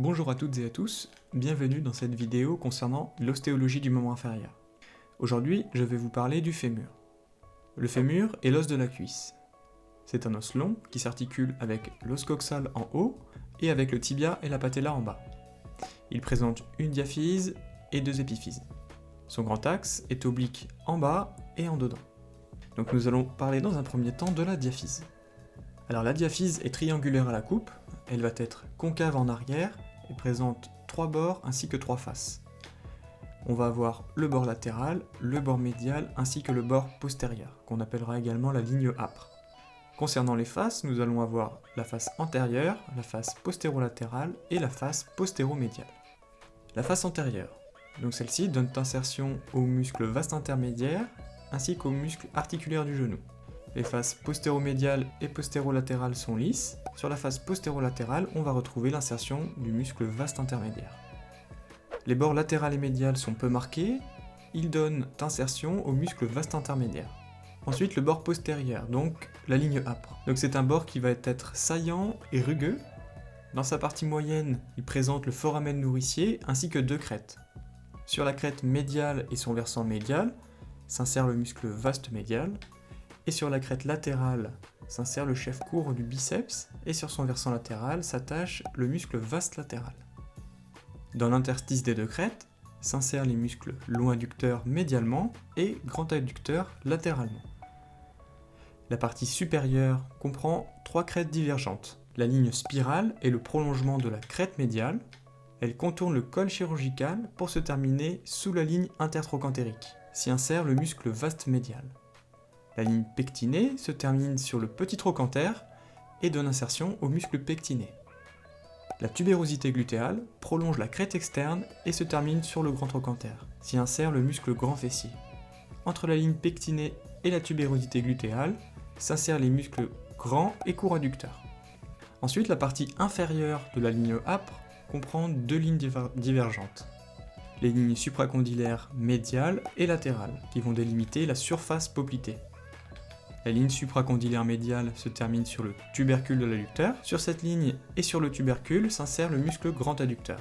Bonjour à toutes et à tous, bienvenue dans cette vidéo concernant l'ostéologie du membre inférieur. Aujourd'hui, je vais vous parler du fémur. Le fémur est l'os de la cuisse. C'est un os long qui s'articule avec l'os coxal en haut et avec le tibia et la patella en bas. Il présente une diaphyse et deux épiphyses. Son grand axe est oblique en bas et en dedans. Donc nous allons parler dans un premier temps de la diaphyse. Alors la diaphyse est triangulaire à la coupe, elle va être concave en arrière et présente 3 bords ainsi que 3 faces. On va avoir le bord latéral, le bord médial ainsi que le bord postérieur, qu'on appellera également la ligne âpre. Concernant les faces, nous allons avoir la face antérieure, la face postérolatérale et la face postéromédiale. La face antérieure, donc celle-ci donne insertion aux muscles vaste intermédiaire ainsi qu'aux muscles articulaires du genou. Les faces postéromédiales et postérolatérales sont lisses. Sur la face postérolatérale, on va retrouver l'insertion du muscle vaste intermédiaire. Les bords latéral et médial sont peu marqués, ils donnent insertion au muscle vaste intermédiaire. Ensuite, le bord postérieur, donc la ligne âpre. Donc c'est un bord qui va être saillant et rugueux. Dans sa partie moyenne, il présente le foramen nourricier ainsi que 2 crêtes. Sur la crête médiale et son versant médial, s'insère le muscle vaste médial. Et sur la crête latérale s'insère le chef court du biceps, et sur son versant latéral s'attache le muscle vaste latéral. Dans l'interstice des 2 crêtes, s'insèrent les muscles long adducteur médialement et grand adducteur latéralement. La partie supérieure comprend 3 crêtes divergentes. La ligne spirale est le prolongement de la crête médiale. Elle contourne le col chirurgical pour se terminer sous la ligne intertrochantérique. S'y insère le muscle vaste médial. La ligne pectinée se termine sur le petit trochanter et donne insertion au muscle pectiné. La tubérosité glutéale prolonge la crête externe et se termine sur le grand trochanter. S'y insère le muscle grand fessier. Entre la ligne pectinée et la tubérosité glutéale s'insèrent les muscles grand et court adducteurs. Ensuite, la partie inférieure de la ligne âpre comprend 2 lignes divergentes. Les lignes supracondylaires médiales et latérales, qui vont délimiter la surface poplitée. La ligne supracondylaire médiale se termine sur le tubercule de l'adducteur. Sur cette ligne et sur le tubercule s'insère le muscle grand adducteur.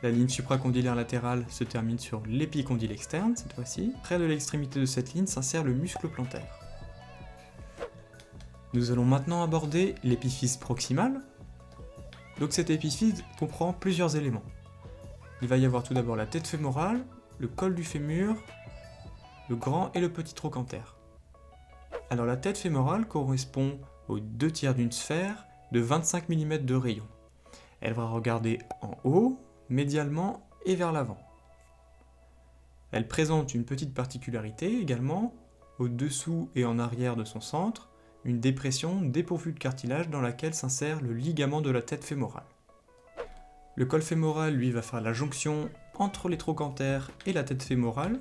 La ligne supracondylaire latérale se termine sur l'épicondyle externe, cette fois-ci. Près de l'extrémité de cette ligne s'insère le muscle plantaire. Nous allons maintenant aborder l'épiphyse proximale. Donc cette épiphyse comprend plusieurs éléments. Il va y avoir tout d'abord la tête fémorale, le col du fémur, le grand et le petit trochanter. Alors la tête fémorale correspond aux 2 tiers d'une sphère de 25 mm de rayon. Elle va regarder en haut, médialement et vers l'avant. Elle présente une petite particularité également, au-dessous et en arrière de son centre, une dépression dépourvue de cartilage dans laquelle s'insère le ligament de la tête fémorale. Le col fémoral, lui, va faire la jonction entre les trochantères et la tête fémorale.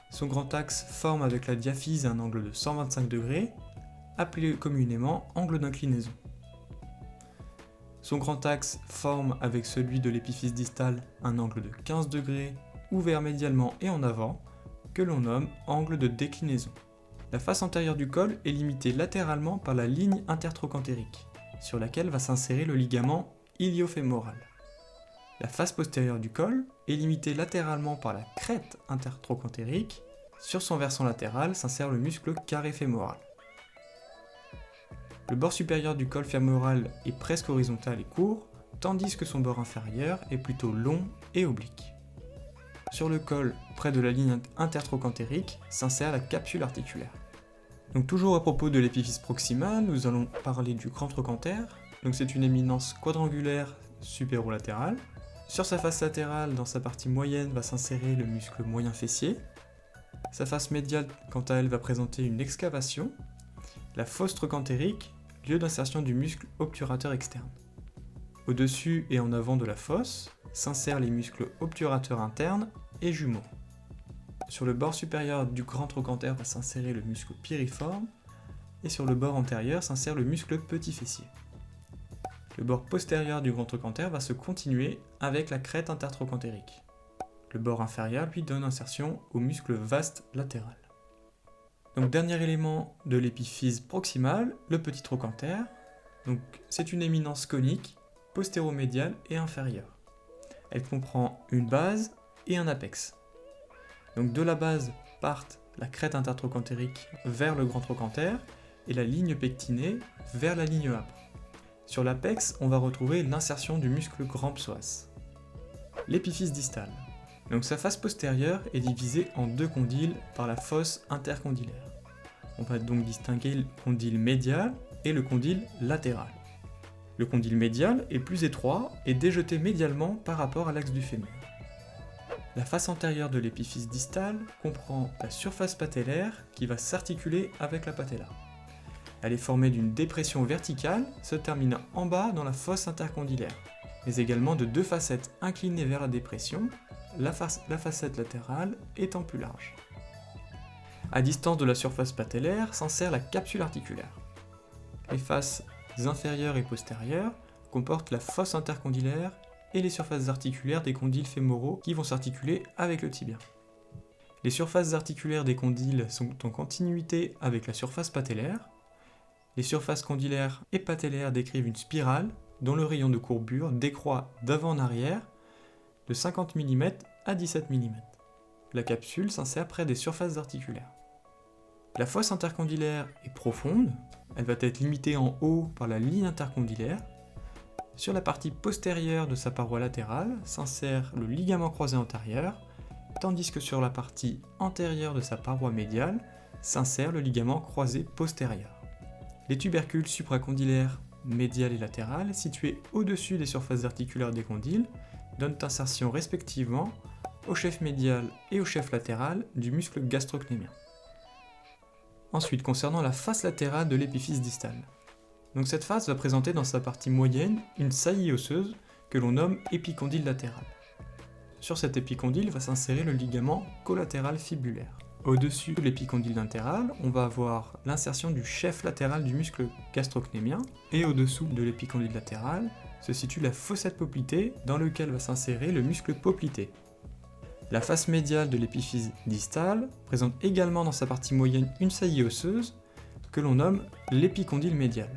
Son grand axe forme avec la diaphyse un angle de 125 degrés, appelé communément angle d'inclinaison. Son grand axe forme avec celui de l'épiphyse distale un angle de 15 degrés, ouvert médialement et en avant, que l'on nomme angle de déclinaison. La face antérieure du col est limitée latéralement par la ligne intertrochantérique, sur laquelle va s'insérer le ligament iliofémoral. La face postérieure du col est limitée latéralement par la crête intertrochantérique. Sur son versant latéral s'insère le muscle carré fémoral. Le bord supérieur du col fémoral est presque horizontal et court, tandis que son bord inférieur est plutôt long et oblique. Sur le col, près de la ligne intertrochantérique, s'insère la capsule articulaire. Donc toujours à propos de l'épiphyse proximale, nous allons parler du grand trochanter. Donc c'est une éminence quadrangulaire supérolatérale. Sur sa face latérale, dans sa partie moyenne, va s'insérer le muscle moyen fessier. Sa face médiale, quant à elle, va présenter une excavation, la fosse trochantérique, lieu d'insertion du muscle obturateur externe. Au-dessus et en avant de la fosse, s'insèrent les muscles obturateurs internes et jumeaux. Sur le bord supérieur du grand trochanter va s'insérer le muscle piriforme, et sur le bord antérieur s'insère le muscle petit fessier. Le bord postérieur du grand trochanter va se continuer avec la crête intertrochantérique. Le bord inférieur lui donne insertion au muscle vaste latéral. Donc dernier élément de l'épiphyse proximale, le petit trochanter. Donc c'est une éminence conique postéromédial et inférieur. Elle comprend une base et un apex. Donc de la base partent la crête intertrochantérique vers le grand trochanter et la ligne pectinée vers la ligne âpre. Sur l'apex, on va retrouver l'insertion du muscle grand psoas. L'épiphyse distale. Donc sa face postérieure est divisée en deux condyles par la fosse intercondylaire. On va donc distinguer le condyle médial et le condyle latéral. Le condyle médial est plus étroit et déjeté médialement par rapport à l'axe du fémur. La face antérieure de l'épiphyse distale comprend la surface patellaire qui va s'articuler avec la patella. Elle est formée d'une dépression verticale se terminant en bas dans la fosse intercondylaire, mais également de deux facettes inclinées vers la dépression, la facette latérale étant plus large. À distance de la surface patellaire s'insère la capsule articulaire. Les faces inférieures et postérieures comportent la fosse intercondylaire et les surfaces articulaires des condyles fémoraux qui vont s'articuler avec le tibia. Les surfaces articulaires des condyles sont en continuité avec la surface patellaire. Les surfaces condylaires et patellaires décrivent une spirale dont le rayon de courbure décroît d'avant en arrière de 50 mm à 17 mm. La capsule s'insère près des surfaces articulaires. La fosse intercondylaire est profonde, elle va être limitée en haut par la ligne intercondylaire. Sur la partie postérieure de sa paroi latérale s'insère le ligament croisé antérieur, tandis que sur la partie antérieure de sa paroi médiale s'insère le ligament croisé postérieur. Les tubercules supracondylaires médial et latéral, situés au-dessus des surfaces articulaires des condyles, donnent insertion respectivement au chef médial et au chef latéral du muscle gastrocnémien. Ensuite, concernant la face latérale de l'épiphyse distale. Donc cette face va présenter dans sa partie moyenne une saillie osseuse que l'on nomme épicondyle latéral. Sur cet épicondyle va s'insérer le ligament collatéral fibulaire. Au-dessus de l'épicondyle latéral, on va avoir l'insertion du chef latéral du muscle gastrocnémien, et au-dessous de l'épicondyle latéral se situe la fossette poplitée dans laquelle va s'insérer le muscle poplité. La face médiale de l'épiphyse distale présente également dans sa partie moyenne une saillie osseuse que l'on nomme l'épicondyle médial.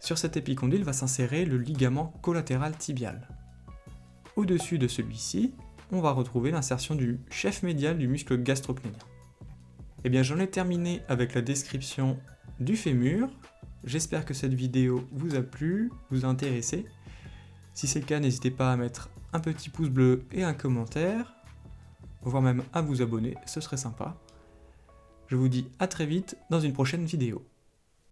Sur cet épicondyle va s'insérer le ligament collatéral tibial. Au-dessus de celui-ci, on va retrouver l'insertion du chef médial du muscle gastrocnémien. Eh bien, j'en ai terminé avec la description du fémur. J'espère que cette vidéo vous a plu, vous a intéressé. Si c'est le cas, n'hésitez pas à mettre un petit pouce bleu et un commentaire, voire même à vous abonner, ce serait sympa. Je vous dis à très vite dans une prochaine vidéo.